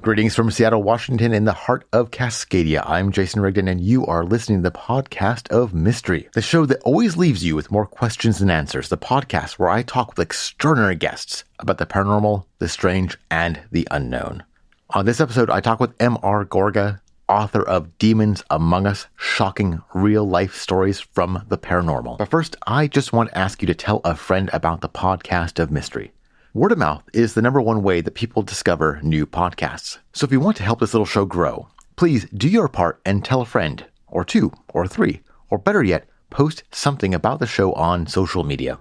Greetings from Seattle, Washington, in the heart of Cascadia. I'm Jason Rigdon, and you are listening to the podcast of Mystery, the show that always leaves you with more questions than answers, the podcast where I talk with extraordinary guests about the paranormal, the strange, and the unknown. On this episode, I talk with M.R. Gorga, author of Demons Among Us, shocking real-life stories from the paranormal. But first, I just want to ask you to tell a friend about the podcast of Mystery. Word of mouth is the number one way that people discover new podcasts. So if you want to help this little show grow, please do your part and tell a friend, or two, or three, or better yet, post something about the show on social media.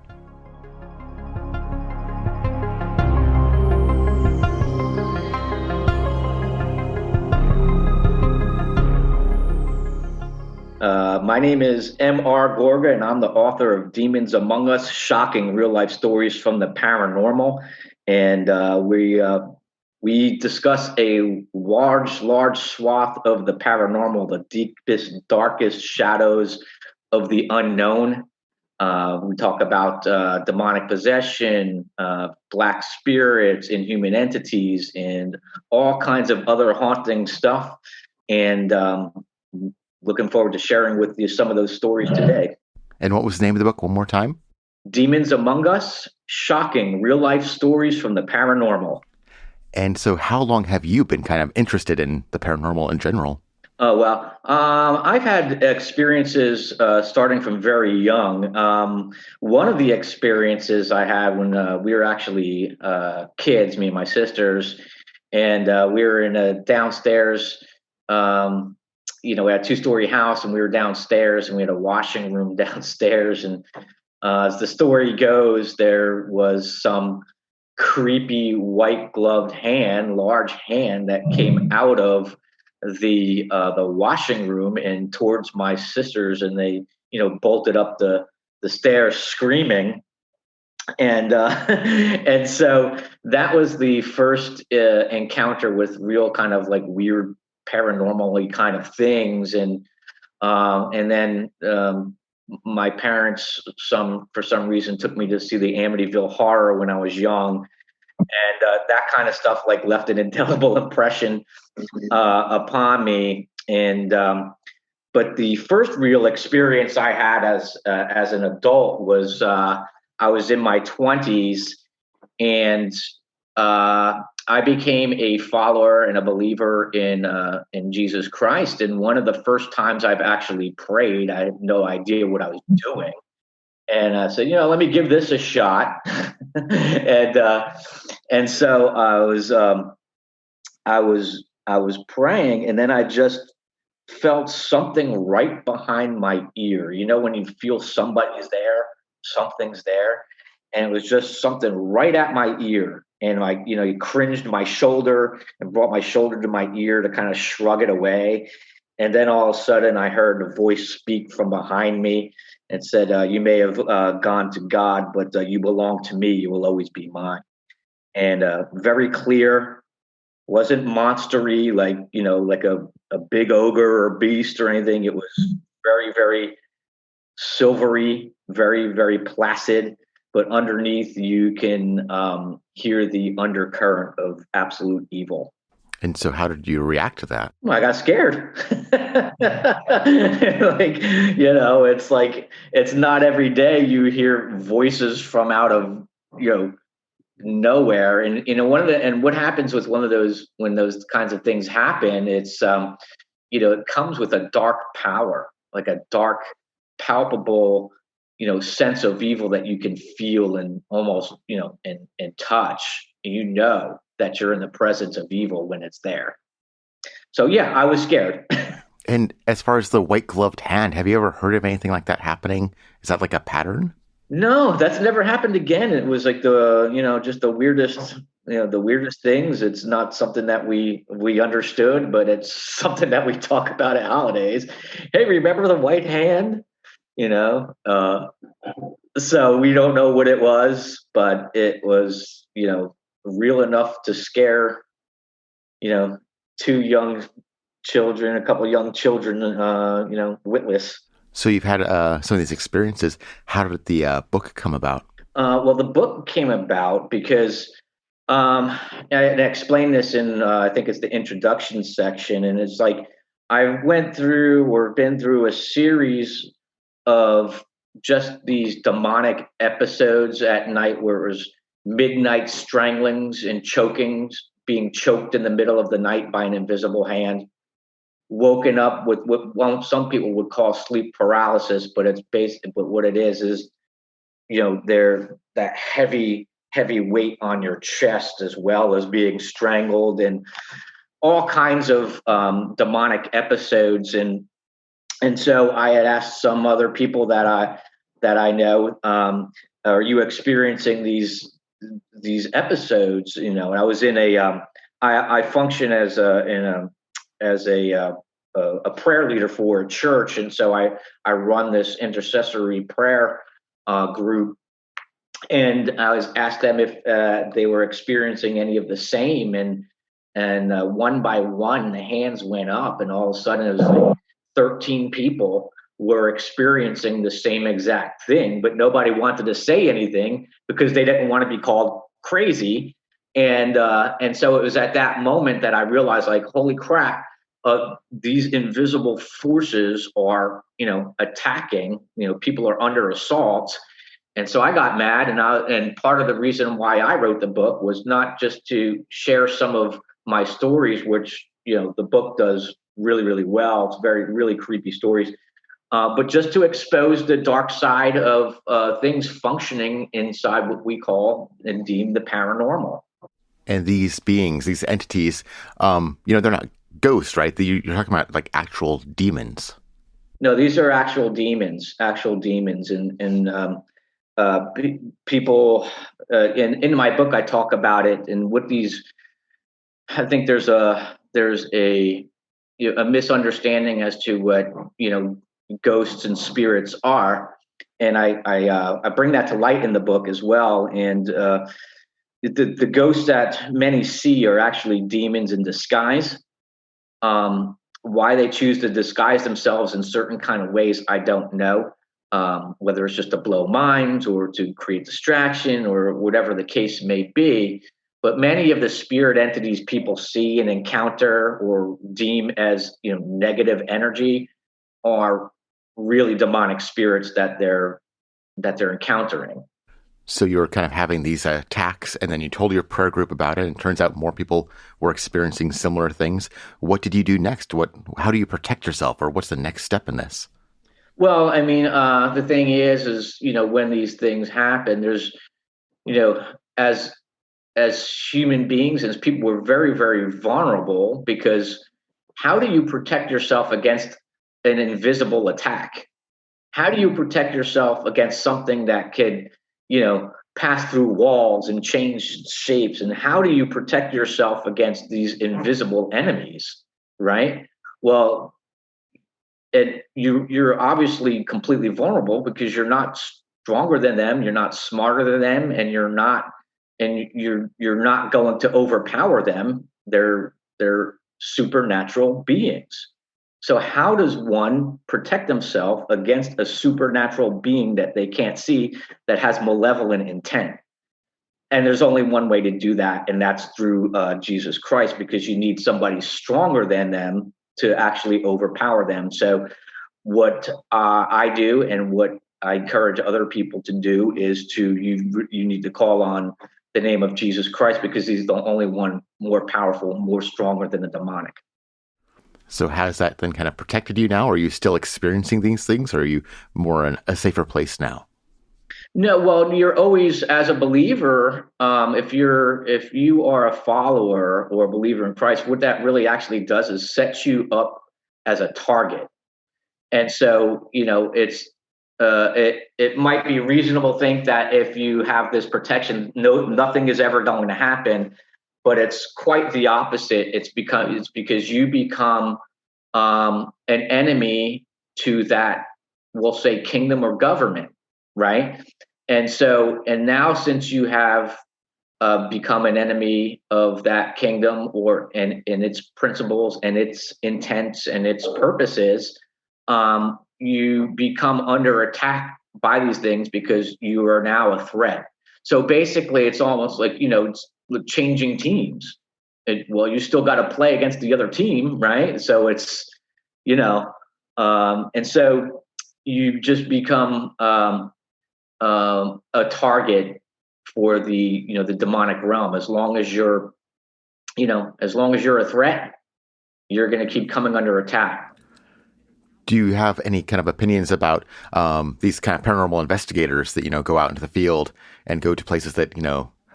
My name is M.R. Gorga, and I'm the author of Demons Among Us, shocking real-life stories from the paranormal. And we discuss a large swath of the paranormal, the deepest, darkest shadows of the unknown. We talk about demonic possession, black spirits, inhuman entities, and all kinds of other haunting stuff. And looking forward to sharing with you some of those stories today. And what was the name of the book one more time? Demons Among Us, shocking real-life stories from the paranormal. And so how long have you been kind of interested in the paranormal in general? I've had experiences starting from very young. One of the experiences I had when we were actually kids, me and my sisters, and we were in a downstairs we had a two-story house, and we were downstairs, and we had a washing room downstairs. And as the story goes, there was some creepy white-gloved large hand that came out of the washing room and towards my sisters, and they, bolted up the stairs screaming. And and so that was the first encounter with real kind of like weird paranormally kind of things. And then my parents for some reason took me to see the Amityville Horror when I was young, and that kind of stuff like left an indelible impression upon me. And but the first real experience I had as an adult was I was in my 20s, and I became a follower and a believer in Jesus Christ. And one of the first times I've actually prayed, I had no idea what I was doing. And I said, let me give this a shot. and so I was praying, and then I just felt something right behind my ear. When you feel somebody's there, something's there. And it was just something right at my ear. And he cringed my shoulder and brought my shoulder to my ear to kind of shrug it away. And then all of a sudden I heard a voice speak from behind me and said, you may have gone to God, but you belong to me. You will always be mine. And very clear, wasn't monstery, like a big ogre or beast or anything. It was very, very silvery, very, very placid. But underneath, you can hear the undercurrent of absolute evil. And so how did you react to that? Well, I got scared. It's like, it's not every day you hear voices from out of, nowhere. And what happens with one of those, when those kinds of things happen, it's, it comes with a dark power, like a dark, palpable sense of evil that you can feel and almost, and touch. That you're in the presence of evil when it's there. So yeah, I was scared. And as far as the white gloved hand, have you ever heard of anything like that happening? Is that like a pattern? No, that's never happened again. It was like just the weirdest things. It's not something that we understood, but it's something that we talk about at holidays. Hey, remember the white hand? So we don't know what it was, but it was, real enough to scare, two young children, a couple of young children, witless. So you've had some of these experiences. How did the book come about? Well, the book came about because Um, and I explain this in, I think it's the introduction section, and it's like I went through or been through a series of just these demonic episodes at night where it was midnight stranglings and chokings, being choked in the middle of the night by an invisible hand, woken up with what some people would call sleep paralysis, but it's but what it is, they're that heavy weight on your chest as well as being strangled and all kinds of demonic episodes. And so I had asked some other people that I know, are you experiencing these episodes? And I was in I function as a prayer leader for a church, and so I run this intercessory prayer group, and I was asked them if they were experiencing any of the same, and one by one the hands went up, and all of a sudden it was like 13 people were experiencing the same exact thing, but nobody wanted to say anything because they didn't want to be called crazy. And so it was at that moment that I realized, like, holy crap, these invisible forces are, attacking. People are under assault. And so I got mad, and part of the reason why I wrote the book was not just to share some of my stories, which the book does really, really well. It's really creepy stories, but just to expose the dark side of things functioning inside what we call and deem the paranormal. And these beings, these entities, they're not ghosts, right? You're talking about like actual demons. No, these are actual demons, and people in my book I talk about it, and what these. I think there's a misunderstanding as to what ghosts and spirits are, and I bring that to light in the book as well. And the ghosts that many see are actually demons in disguise. Why they choose to disguise themselves in certain kind of ways, I don't know. Whether it's just to blow minds or to create distraction or whatever the case may be. But many of the spirit entities people see and encounter or deem as negative energy are really demonic spirits that they're encountering. So you were kind of having these attacks, and then you told your prayer group about it, and it turns out more people were experiencing similar things. What did you do next? How do you protect yourself, or what's the next step in this? Well, I mean, the thing is, when these things happen, there's, as human beings, as people, we're very, very vulnerable, because how do you protect yourself against an invisible attack? How do you protect yourself against something that could, pass through walls and change shapes? And how do you protect yourself against these invisible enemies, right? Well, you're obviously completely vulnerable because you're not stronger than them, you're not smarter than them, and you're not going to overpower them. They're supernatural beings. So how does one protect themselves against a supernatural being that they can't see, that has malevolent intent? And there's only one way to do that, and that's through Jesus Christ, because you need somebody stronger than them to actually overpower them. So what I do, and what I encourage other people to do, is you need to call on the name of Jesus Christ, because he's the only one more powerful, more stronger than the demonic. So has that then kind of protected you now? Are you still experiencing these things, or are you more in a safer place now? No, well, you're always, as a believer, if you are a follower or a believer in Christ, what that really actually does is set you up as a target. And so, it might be reasonable to think that if you have this protection, nothing is ever going to happen. But it's quite the opposite. It's because you become an enemy to that, we'll say, kingdom or government, right? And now, since you have become an enemy of that kingdom, and its principles and its intents and its purposes, you become under attack by these things because you are now a threat. So basically, it's almost like, changing teams. Well, you still got to play against the other team, right? So it's, and so you just become a target for the demonic realm. As long as you're a threat, you're going to keep coming under attack. Do you have any kind of opinions about these kind of paranormal investigators that, go out into the field and go to places that,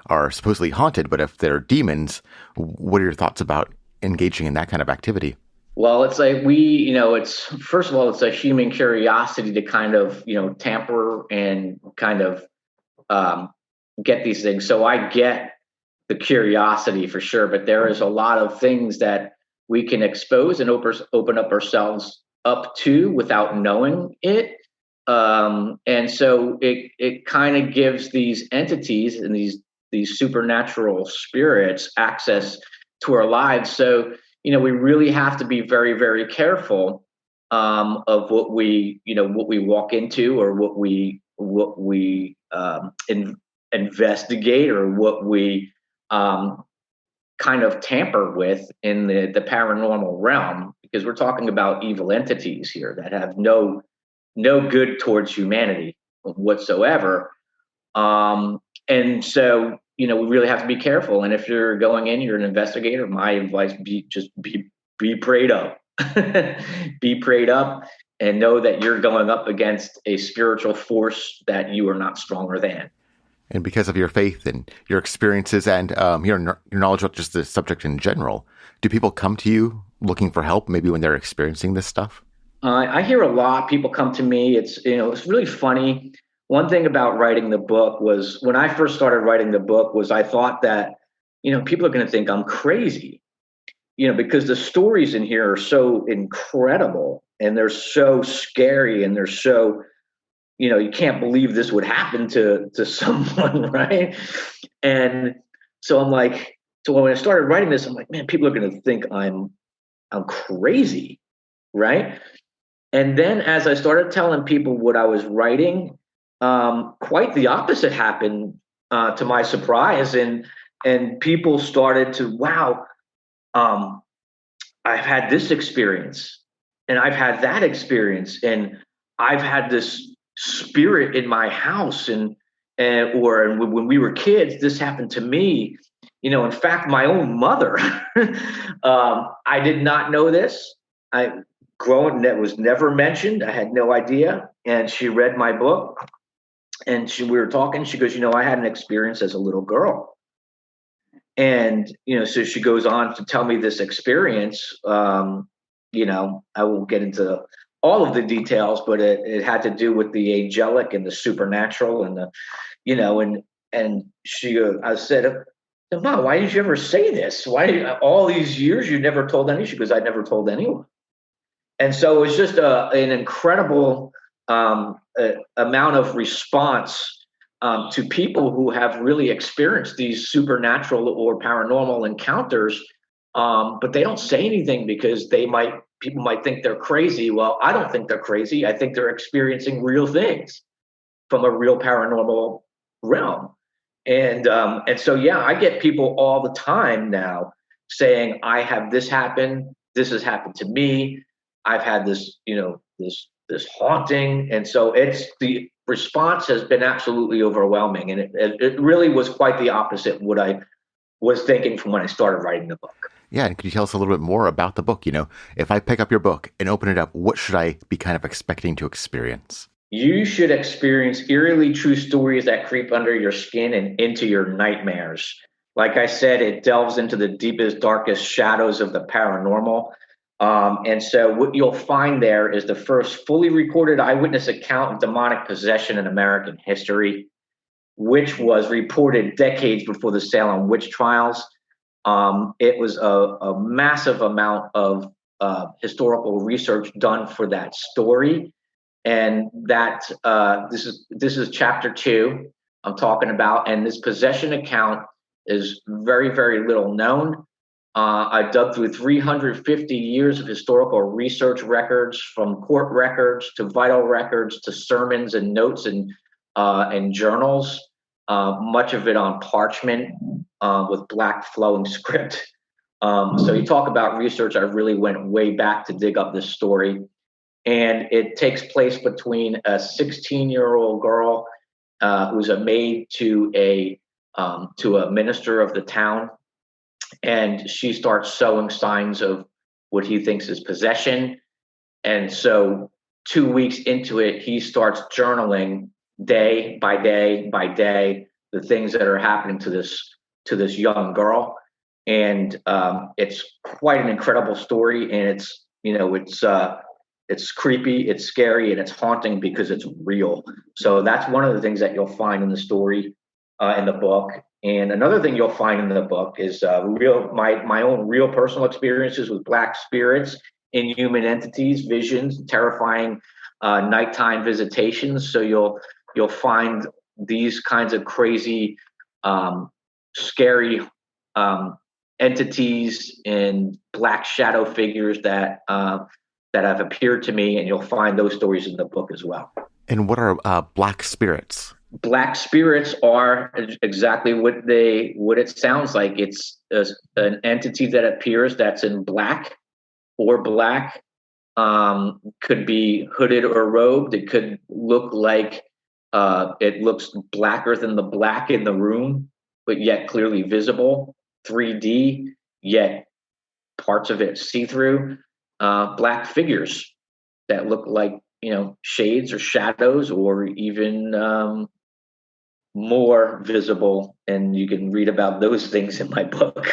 are supposedly haunted, but if they're demons, what are your thoughts about engaging in that kind of activity? Well, it's like it's first of all, it's a human curiosity to kind of, tamper and kind of get these things. So I get the curiosity for sure, but there is a lot of things that we can expose and open up ourselves up to without knowing it. And so it kind of gives these entities and these supernatural spirits access to our lives. So, we really have to be very, very careful of what we walk into, or what we investigate, or what we kind of tamper with in the paranormal realm, because we're talking about evil entities here that have no good towards humanity whatsoever. And so, we really have to be careful. And if you're going in, you're an investigator, my advice be prayed up. Be prayed up and know that you're going up against a spiritual force that you are not stronger than. And because of your faith and your experiences and your knowledge about just the subject in general, do people come to you looking for help, maybe when they're experiencing this stuff? I hear a lot. People come to me. It's really funny. One thing about writing the book was, when I first started writing the book, was I thought that, people are going to think I'm crazy, because the stories in here are so incredible and they're so scary and they're so, you can't believe this would happen to someone, right? And so when I started writing this, I'm like, man, people are going to think I'm crazy, right? And then as I started telling people what I was writing, quite the opposite happened, to my surprise, and people started to, wow, I've had this experience, and I've had that experience, and I've had this spirit in my house, and when we were kids, this happened to me. In fact, my own mother, I did not know this. That was never mentioned. I had no idea, and she read my book. And we were talking, she goes, I had an experience as a little girl. And, so she goes on to tell me this experience. I won't get into all of the details, but it had to do with the angelic and the supernatural and and she goes, I said, Mom, why didn't you ever say this? Why all these years you never told anyone? She goes, I never told anyone. And so it was just an incredible amount of response to people who have really experienced these supernatural or paranormal encounters, but they don't say anything because people might think they're crazy. Well, I don't think they're crazy. I think they're experiencing real things from a real paranormal realm. And so, yeah, I get people all the time now saying, I have this happen. This has happened to me. I've had this, this haunting. And so the response has been absolutely overwhelming. And it really was quite the opposite of what I was thinking from when I started writing the book. Yeah. And could you tell us a little bit more about the book? If I pick up your book and open it up, what should I be kind of expecting to experience? You should experience eerily true stories that creep under your skin and into your nightmares. Like I said, it delves into the deepest, darkest shadows of the paranormal. And so what you'll find there is the first fully recorded eyewitness account of demonic possession in American history, which was reported decades before the Salem witch trials. It was a massive amount of historical research done for that story. And that this is chapter 2 I'm talking about. And this possession account is very, very little known. I dug through 350 years of historical research records, from court records to vital records to sermons and notes and journals. much of it on parchment with black flowing script. So you talk about research. I really went way back to dig up this story. And it takes place between a 16-year-old girl who's a maid to a minister of the town, and she starts showing signs of what he thinks is possession. And so 2 weeks into it, he starts journaling day by day by day the things that are happening to this young girl. And it's quite an incredible story. And it's creepy, it's scary, and it's haunting because it's real. So that's one of the things that you'll find in the story, in the book. And another thing you'll find in the book is my own real personal experiences with black spirits, inhuman entities, visions, terrifying nighttime visitations. So you'll find these kinds of crazy, scary entities and black shadow figures that have appeared to me, and you'll find those stories in the book as well. And what are black spirits? Black spirits are exactly what it sounds like. It's an entity that appears that's in black or black. Could be hooded or robed. It could look like it looks blacker than the black in the room, but yet clearly visible. 3D, yet parts of it see-through. Black figures that look like shades or shadows, or even more visible, and you can read about those things in my book.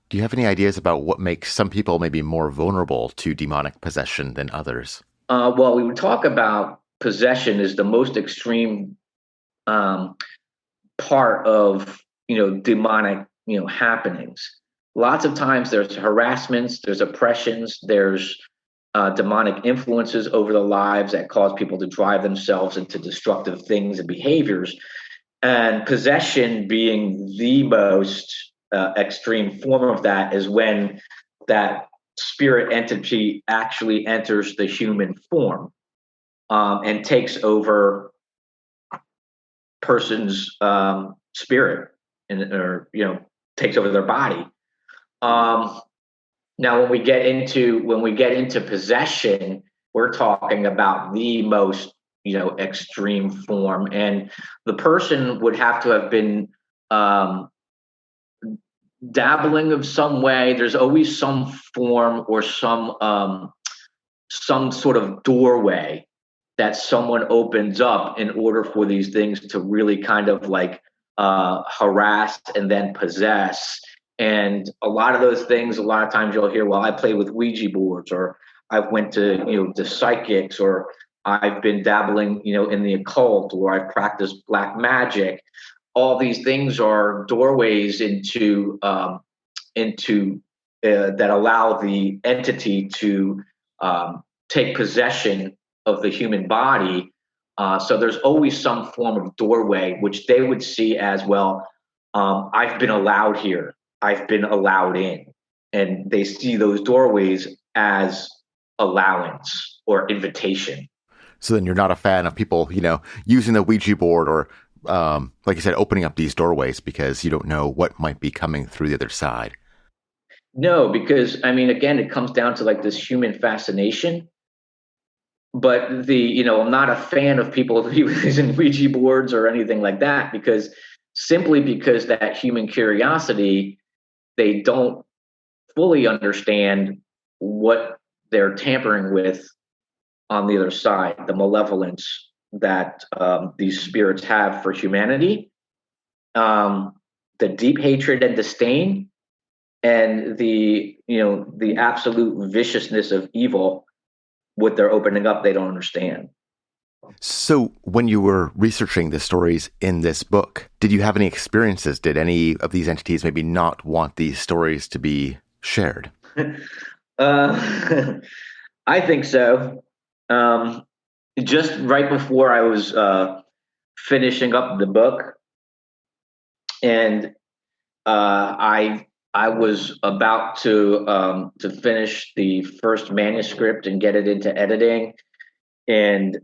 Do you have any ideas about what makes some people maybe more vulnerable to demonic possession than others? Well, we would talk about possession as the most extreme part of demonic happenings. Lots of times there's harassments, there's oppressions, there's demonic influences over the lives that cause people to drive themselves into destructive things and behaviors. And possession being the most extreme form of that is when that spirit entity actually enters the human form and takes over person's spirit, or takes over their body. Now, when we get into possession, we're talking about the most extreme form, and the person would have to have been dabbling of some way. There's always some form or some sort of doorway that someone opens up in order for these things to really kind of like harass and then possess. And a lot of those things, a lot of times you'll hear, well, I play with Ouija boards, or I've went to psychics, or I've been dabbling in the occult, or I've practiced black magic. All these things are doorways into that allow the entity to take possession of the human body. So there's always some form of doorway, which they would see as, well, I've been allowed here, I've been allowed in. And they see those doorways as allowance or invitation. So then you're not a fan of people, using the Ouija board or, like you said, opening up these doorways because you don't know what might be coming through the other side. No, because again, it comes down to like this human fascination. But I'm not a fan of people using Ouija boards or anything like that, because that human curiosity, they don't fully understand what they're tampering with on the other side, the malevolence that these spirits have for humanity, the deep hatred and disdain, and the absolute viciousness of evil. What they're opening up, they don't understand. So when you were researching the stories in this book, did you have any experiences? Did any of these entities maybe not want these stories to be shared? I think so. Just right before I was finishing up the book, and I was about to finish the first manuscript and get it into editing, and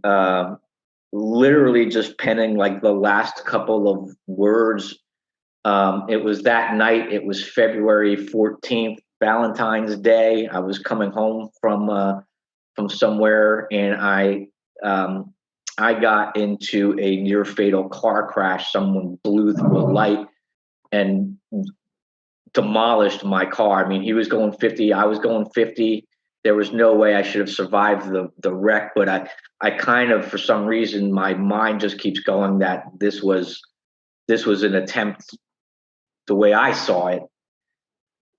literally just penning like the last couple of words. It was that night. It was February 14th, Valentine's Day. I was coming home from somewhere, and I got into a near fatal car crash. Someone blew through a light and demolished my car. I mean, he was going 50, I was going 50. There was no way I should have survived the wreck, but I kind of, for some reason, my mind just keeps going that this was an attempt. The way I saw it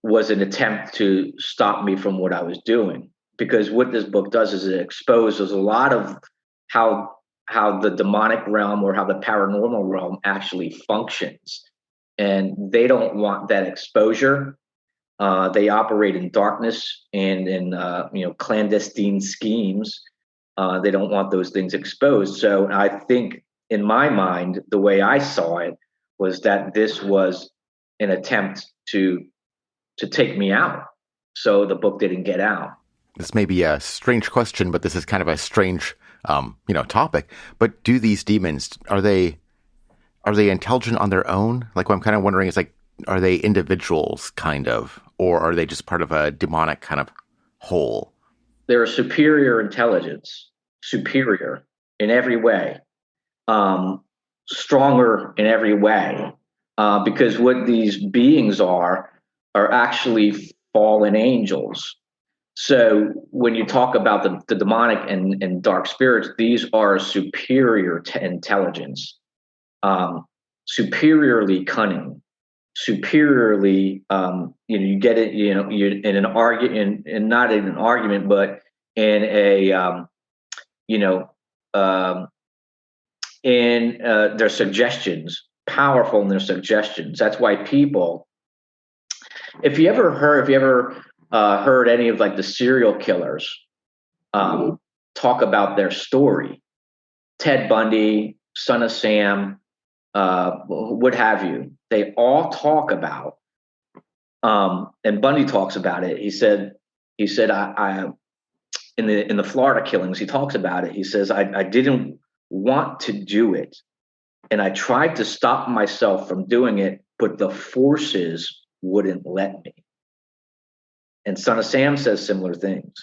was an attempt to stop me from what I was doing. Because what this book does is it exposes a lot of how the demonic realm or how the paranormal realm actually functions, and they don't want that exposure. They operate in darkness and in clandestine schemes. They don't want those things exposed. So I think, in my mind, the way I saw it was that this was an attempt to take me out. So the book didn't get out. This may be a strange question, but this is kind of a strange, topic. But do these demons, are they intelligent on their own? Like, what I'm kind of wondering is, like, are they individuals, kind of, or are they just part of a demonic kind of whole? They're a superior intelligence, superior in every way, stronger in every way, because what these beings are actually fallen angels. So when you talk about the demonic and dark spirits, these are superior to intelligence, superiorly cunning, superiorly, you get it, you're in an argument, and not in an argument, but in a, in their suggestions, powerful in their suggestions. That's why people, if you ever heard any of like the serial killers talk about their story, Ted Bundy, Son of Sam, what have you, they all talk about, and Bundy talks about it. He said, I in the Florida killings, he talks about it. He says, I didn't want to do it, and I tried to stop myself from doing it, but the forces wouldn't let me. And Son of Sam says similar things.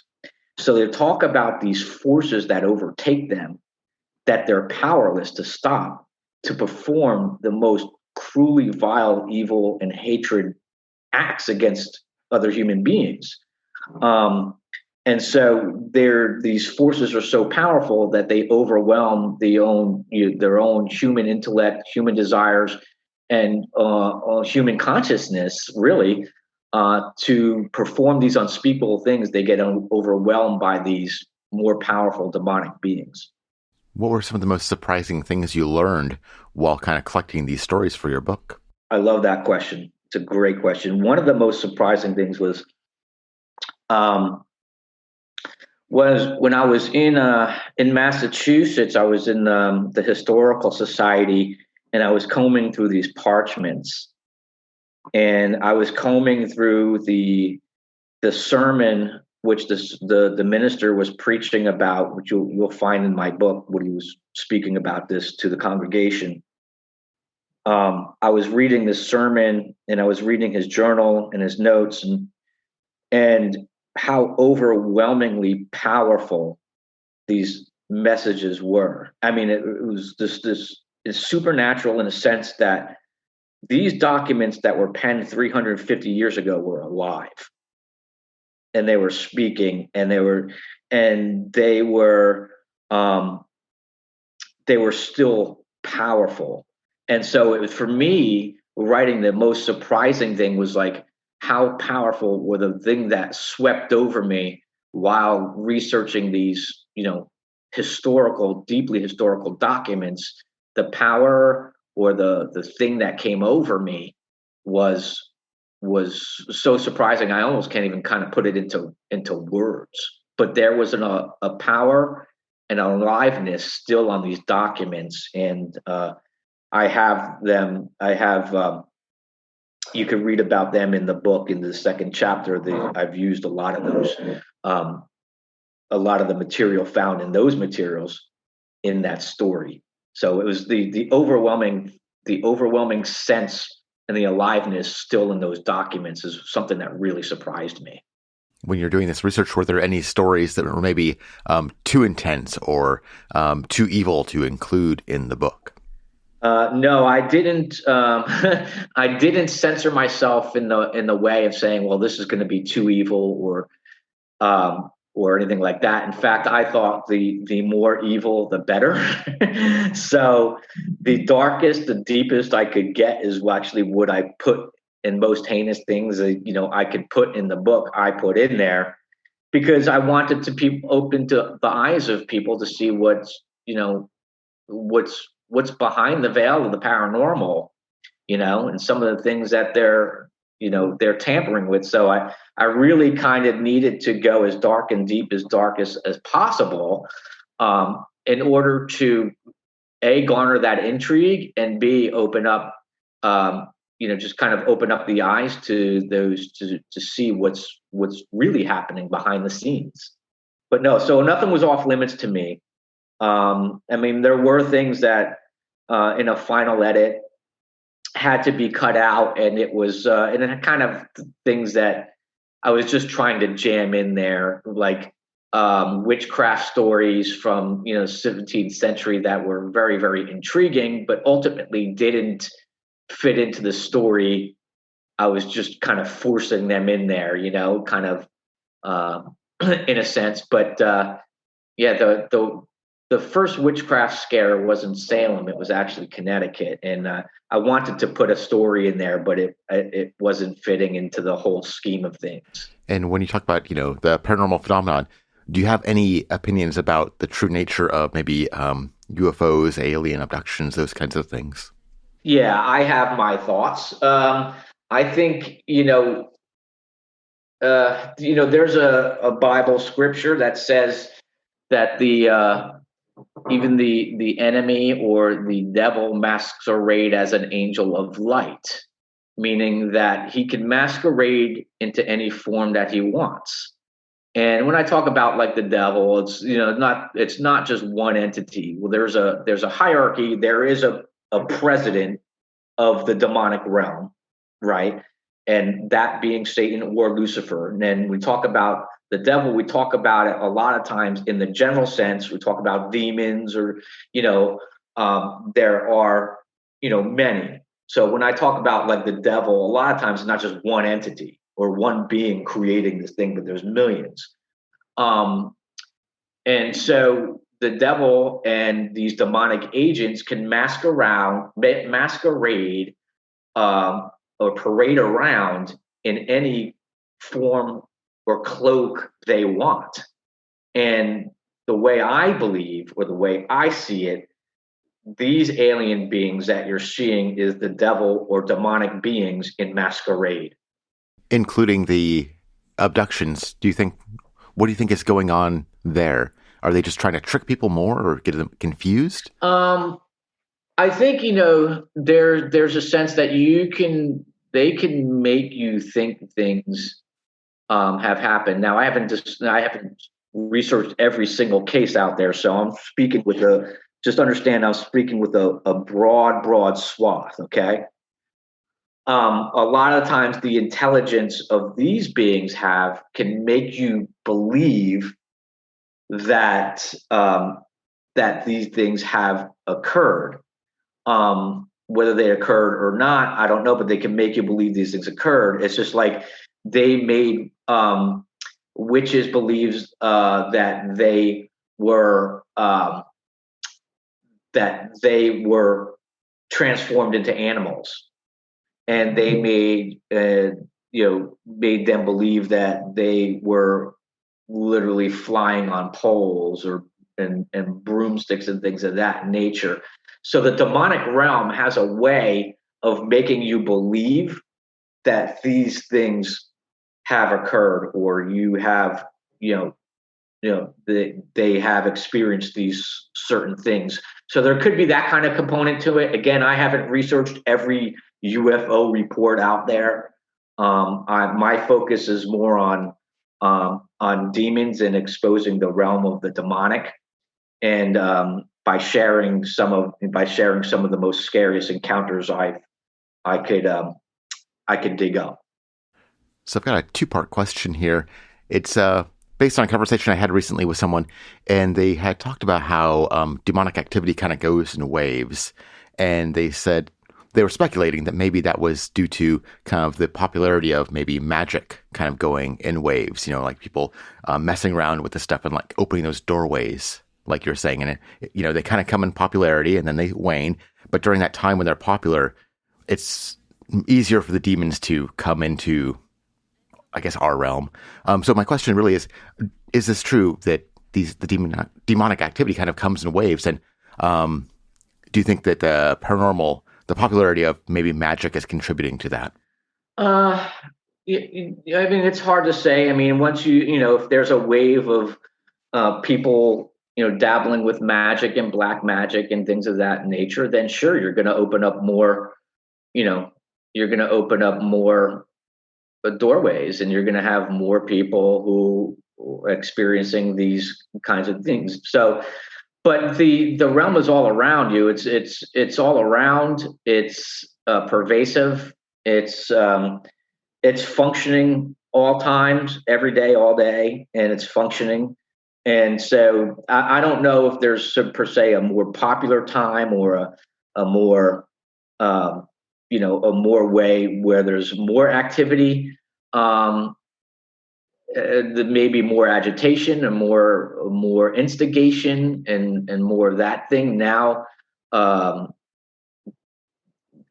So they talk about these forces that overtake them, that they're powerless to stop, to perform the most cruelly vile, evil, and hatred acts against other human beings. And so these forces are so powerful that they overwhelm their own human intellect, human desires, and human consciousness, really, to perform these unspeakable things. They get overwhelmed by these more powerful demonic beings. What were some of the most surprising things you learned while kind of collecting these stories for your book? I love that question. It's a great question. One of the most surprising things was when I was in Massachusetts. I was in the Historical Society, and I was combing through these parchments, and I was combing through the sermon which the minister was preaching about, which you'll find in my book when he was speaking about this to the congregation. I was reading this sermon, and I was reading his journal and his notes, and how overwhelmingly powerful these messages were. I mean, it was this is supernatural in a sense that these documents that were penned 350 years ago were alive, and they were speaking, and they were still powerful. And so it was, for me, writing, the most surprising thing was like how powerful were the thing that swept over me while researching these, deeply historical documents. The power, or the thing that came over me was so surprising. I almost can't even kind of put it into words. But there was a power and a aliveness still on these documents, and I have them. You can read about them in the book in the second chapter. I've used a lot of those, a lot of the material found in those materials in that story. So it was the overwhelming sense and the aliveness still in those documents is something that really surprised me. When you're doing this research, were there any stories that were maybe too intense or too evil to include in the book? No, I didn't. I didn't censor myself in the way of saying, "Well, this is going to be too evil," or anything like that. In fact, I thought the more evil, the better. So, the darkest, the deepest I could get is actually what I put in most heinous things. I could put in the book. I put in there because I wanted to be open to the eyes of people to see what's behind the veil of the paranormal, and some of the things that they're tampering with. So I really kind of needed to go as dark and deep as possible, in order to A, garner that intrigue, and B, open up, just kind of open up the eyes to those to see what's really happening behind the scenes. But no, so nothing was off limits to me. I mean, there were things that in a final edit had to be cut out, and it was and then kind of things that I was just trying to jam in there, like witchcraft stories from 17th century that were very, very intriguing, but ultimately didn't fit into the story. I was just kind of forcing them in there, kind of in a sense. But yeah, the first witchcraft scare wasn't Salem; it was actually Connecticut, and I wanted to put a story in there, but it wasn't fitting into the whole scheme of things. And when you talk about the paranormal phenomenon, do you have any opinions about the true nature of maybe UFOs, alien abductions, those kinds of things? Yeah, I have my thoughts. I think there's a Bible scripture that says that even the enemy or the devil masquerade as an angel of light, meaning that he can masquerade into any form that he wants. And when I talk about like the devil, it's not just one entity. Well, there's a hierarchy. There is a president of the demonic realm, right? And that being Satan or Lucifer. And then we talk about the devil, we talk about it a lot of times in the general sense. We talk about demons or, there are, many. So when I talk about like the devil, a lot of times it's not just one entity or one being creating this thing, but there's millions. And so the devil and these demonic agents can masquerade, or parade around in any form or cloak they want. And the way I believe, or the way I see it, these alien beings that you're seeing is the devil or demonic beings in masquerade. Including the abductions, what do you think is going on there? Are they just trying to trick people more or get them confused? I think there's a sense that they can make you think things have happened. Now I haven't researched every single case out there, so I'm speaking with I'm speaking with a broad swath. Okay. A lot of times the intelligence of these beings can make you believe that that these things have occurred. Whether they occurred or not, I don't know, but they can make you believe these things occurred. It's just like they made witches believe that they were transformed into animals, and they made them believe that they were literally flying on poles and broomsticks and things of that nature. So the demonic realm has a way of making you believe that these things have occurred, or you have, they have experienced these certain things. So there could be that kind of component to it. Again, I haven't researched every UFO report out there. My focus is more on demons and exposing the realm of the demonic. And by sharing some of the most scariest encounters I could dig up. So I've got a two-part question here. It's based on a conversation I had recently with someone, and they had talked about how demonic activity kind of goes in waves. And they said they were speculating that maybe that was due to kind of the popularity of maybe magic kind of going in waves, like people messing around with the stuff and like opening those doorways, like you're saying. And, they kind of come in popularity and then they wane. But during that time when they're popular, it's easier for the demons to come into, I guess, our realm. So my question really is this true that the demonic activity kind of comes in waves? And do you think that the paranormal, the popularity of maybe magic is contributing to that? I mean, it's hard to say. I mean, once if there's a wave of people, dabbling with magic and black magic and things of that nature, then sure, you're going to open up more, doorways, and you're going to have more people who are experiencing these kinds of things. So, but the realm is all around you. It's all around. It's pervasive. It's functioning all times, every day, all day, and it's functioning. And so I don't know if there's per se a more popular time or a more a more way where there's more activity, maybe more agitation and more instigation and more of that thing now.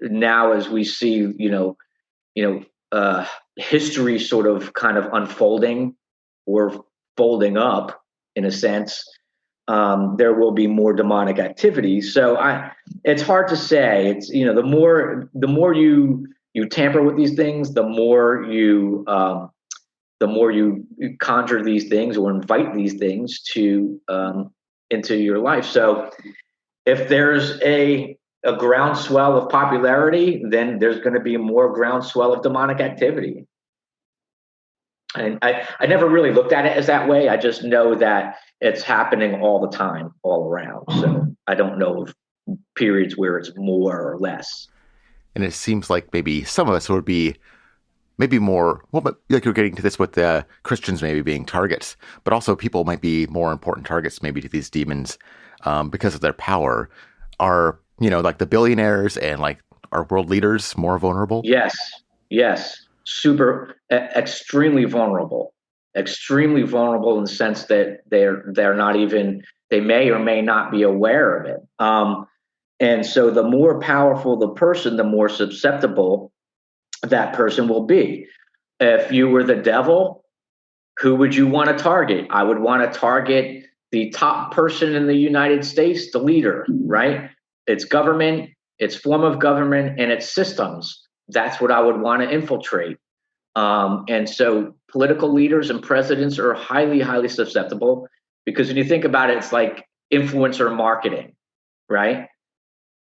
Now, as we see, history sort of kind of unfolding or folding up in a sense, there will be more demonic activity. So it's hard to say. It's, the more you tamper with these things, the more you conjure these things or invite these things to into your life. So if there's a groundswell of popularity, then there's going to be more groundswell of demonic activity. And I never really looked at it as that way. I just know that it's happening all the time, all around. So I don't know of periods where it's more or less. And it seems like maybe some of us would be maybe more, well, but like you're getting to this with the Christians maybe being targets, but also people might be more important targets maybe to these demons because of their power. Are, like the billionaires and like our world leaders more vulnerable? Yes. Extremely vulnerable in the sense that they're not even, they may or may not be aware of it. And so the more powerful the person, the more susceptible that person will be. If you were the devil, who would you want to target? I would want to target the top person in the United States, the leader, right? It's government, it's form of government, and its systems. That's what I would want to infiltrate. And so political leaders and presidents are highly, highly susceptible because when you think about it, it's like influencer marketing, right?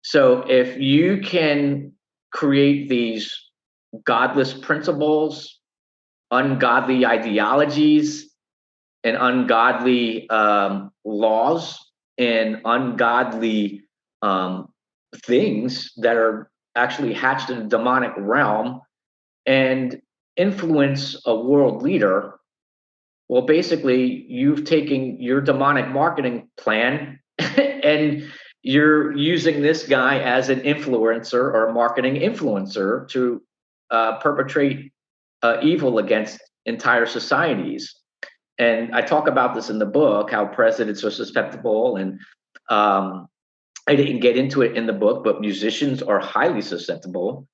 So if you can create these godless principles, ungodly ideologies, and ungodly laws and ungodly things that are actually hatched in the demonic realm and influence a world leader, well, basically you've taken your demonic marketing plan and you're using this guy as an influencer or a marketing influencer to perpetrate evil against entire societies. And I talk about this in the book, how presidents are susceptible. And I didn't get into it in the book, but musicians are highly susceptible.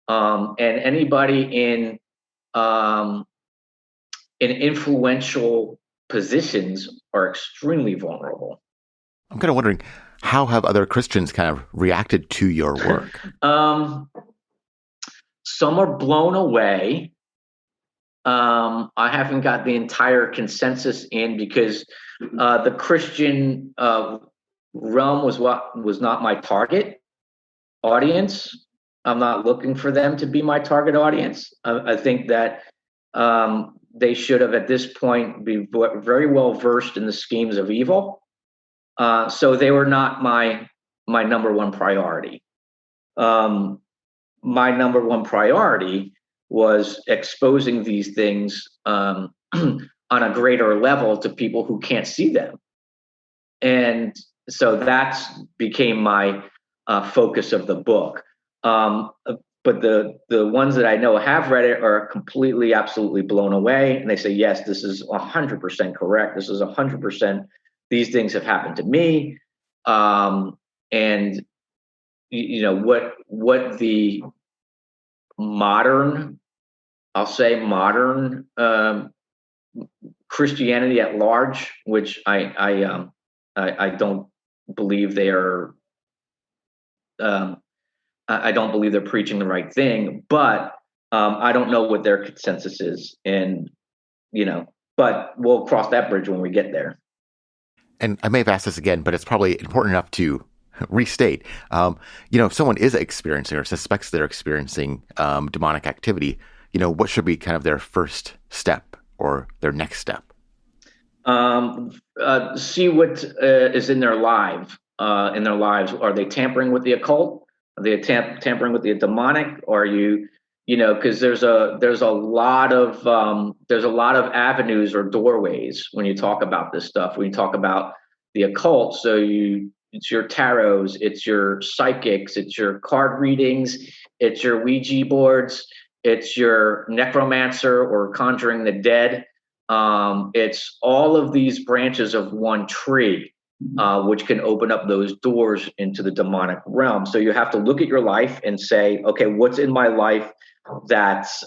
And anybody in influential positions are extremely vulnerable. I'm kind of wondering, how have other Christians kind of reacted to your work? Some are blown away. I haven't got the entire consensus in because the Christian realm was not my target audience. I'm not looking for them to be my target audience. I think that they should have at this point be very well versed in the schemes of evil. So they were not my number one priority. My number one priority was exposing these things on a greater level to people who can't see them. And so that became my focus of the book. But the ones that I know have read it are completely, absolutely blown away. And they say, yes, this is 100% correct. This is 100%. These things have happened to me. And, you know, what the modern, I'll say modern Christianity at large, which I don't believe they are. I don't believe they're preaching the right thing, but I don't know what their consensus is, and but we'll cross that bridge when we get there. And I may have asked this again, but it's probably important enough to restate. If someone is experiencing or suspects they're experiencing demonic activity, what should be kind of their first step or their next step? See what is in their lives. Are they tampering with the occult? Are they tampering with the demonic? Or are you, because there's a lot of avenues or doorways when you talk about this stuff. When you talk about the occult, it's your tarots, it's your psychics, it's your card readings, it's your Ouija boards, it's your necromancer or conjuring the dead. It's all of these branches of one tree, which can open up those doors into the demonic realm. So you have to look at your life and say, okay, what's in my life that's,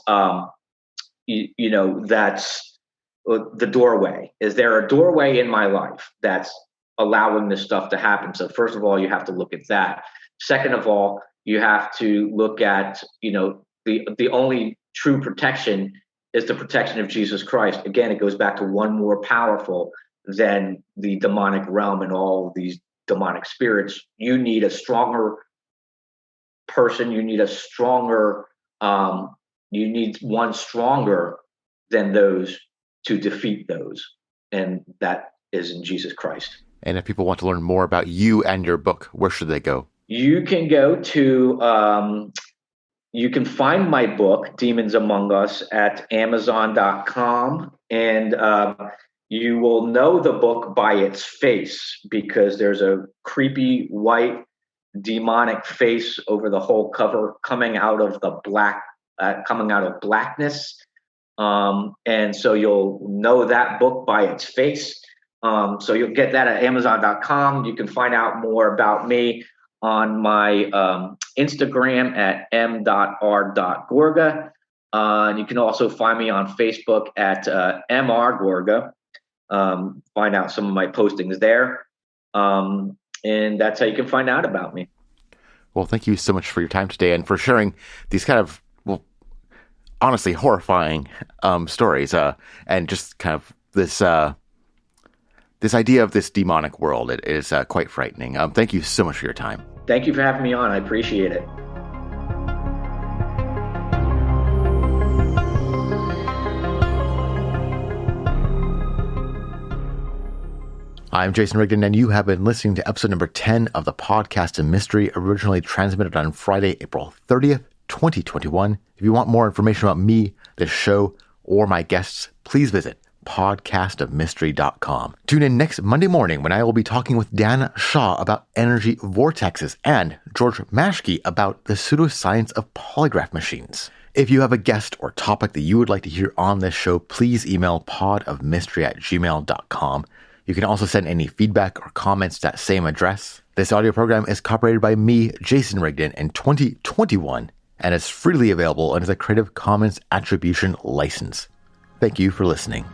that's the doorway? Is there a doorway in my life that's allowing this stuff to happen? So first of all, you have to look at that. Second of all, you have to look at, the only true protection is the protection of Jesus Christ. Again, it goes back to one more powerful than the demonic realm and all of these demonic spirits. You need a stronger person. You need one stronger than those to defeat those. And that is in Jesus Christ. And if people want to learn more about you and your book, where should they go? You can go to, you can find my book, Demons Among Us, at Amazon.com. And you will know the book by its face, because there's a creepy white demonic face over the whole cover coming out of blackness. And so you'll know that book by its face. So you'll get that at Amazon.com. You can find out more about me on my Instagram at m.r.gorga. And you can also find me on Facebook at mrgorga. Find out some of my postings there. And that's how you can find out about me. Well, thank you so much for your time today and for sharing these kind of, honestly horrifying stories and just kind of this idea of this demonic world. It is quite frightening. Thank you so much for your time. Thank you for having me on. I appreciate it. I'm Jason Rigdon, and you have been listening to episode number 10 of the Podcast of Mystery, originally transmitted on Friday, April 30th, 2021. If you want more information about me, this show, or my guests, please visit podcastofmystery.com. Tune in next Monday morning when I will be talking with Dan Shaw about energy vortexes and George Maschke about the pseudoscience of polygraph machines. If you have a guest or topic that you would like to hear on this show, please email podofmystery@gmail.com. You can also send any feedback or comments to that same address. This audio program is copyrighted by me, Jason Rigdon, in 2021 and is freely available under the Creative Commons Attribution License. Thank you for listening.